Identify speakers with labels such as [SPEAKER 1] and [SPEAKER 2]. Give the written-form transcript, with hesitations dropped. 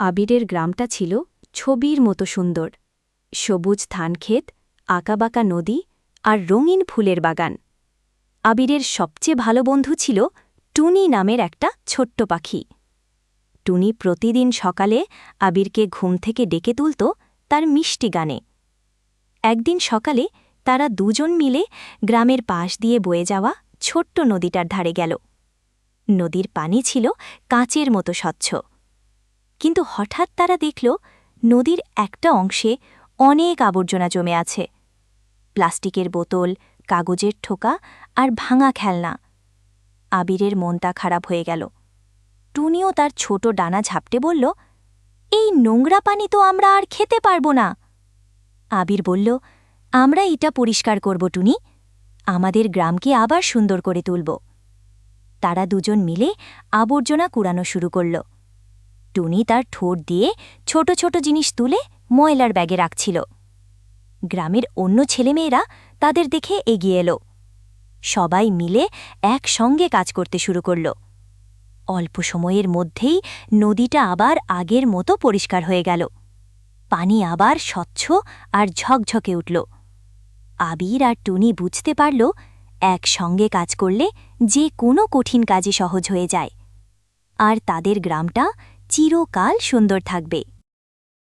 [SPEAKER 1] আবিরের গ্রামটা ছিল ছবির মতো সুন্দর। সবুজ ধানক্ষেত, আঁকাবাঁকা নদী আর রঙিন ফুলের বাগান। আবিরের সবচেয়ে ভালো বন্ধু ছিল টুনি নামের একটা ছোট্ট পাখি। টুনি প্রতিদিন সকালে আবিরকে ঘুম থেকে ডেকে তুলত তার মিষ্টি গানে। একদিন সকালে তারা দুজন মিলে গ্রামের পাশ দিয়ে বয়ে যাওয়া ছোট্ট নদীটার ধারে গেল। নদীর পানি ছিল কাঁচের মতো স্বচ্ছ। কিন্তু হঠাৎ তারা দেখল নদীর একটা অংশে অনেক আবর্জনা জমে আছে। প্লাস্টিকের বোতল, কাগজের ঠোকা আর ভাঙা খেলনা। আবিরের মনটা খারাপ হয়ে গেল। টুনিও তার ছোট ডানা ঝাপটে বলল, এই নোংরা পানি তো আমরা আর খেতে পারব না। আবির বলল, আমরা এটা পরিষ্কার করব টুনি, আমাদের গ্রামকে আবার সুন্দর করে তুলব। তারা দুজন মিলে আবর্জনা কুড়ানো শুরু করল। টুনি তার ঠোঁট দিয়ে ছোট ছোট জিনিস তুলে ময়লার ব্যাগে রাখছিল। গ্রামের অন্য ছেলেমেয়েরা তাদের দেখে এগিয়ে এলো। সবাই মিলে একসঙ্গে কাজ করতে শুরু করল। অল্প সময়ের মধ্যেই নদীটা আবার আগের মতো পরিষ্কার হয়ে গেল। পানি আবার স্বচ্ছ আর ঝকঝকে উঠল। আবির আর টুনি বুঝতে পারল, একসঙ্গে কাজ করলে যে কোনো কঠিন কাজই সহজ হয়ে যায়। আর তাদের গ্রামটা চিরকাল সুন্দর থাকবে।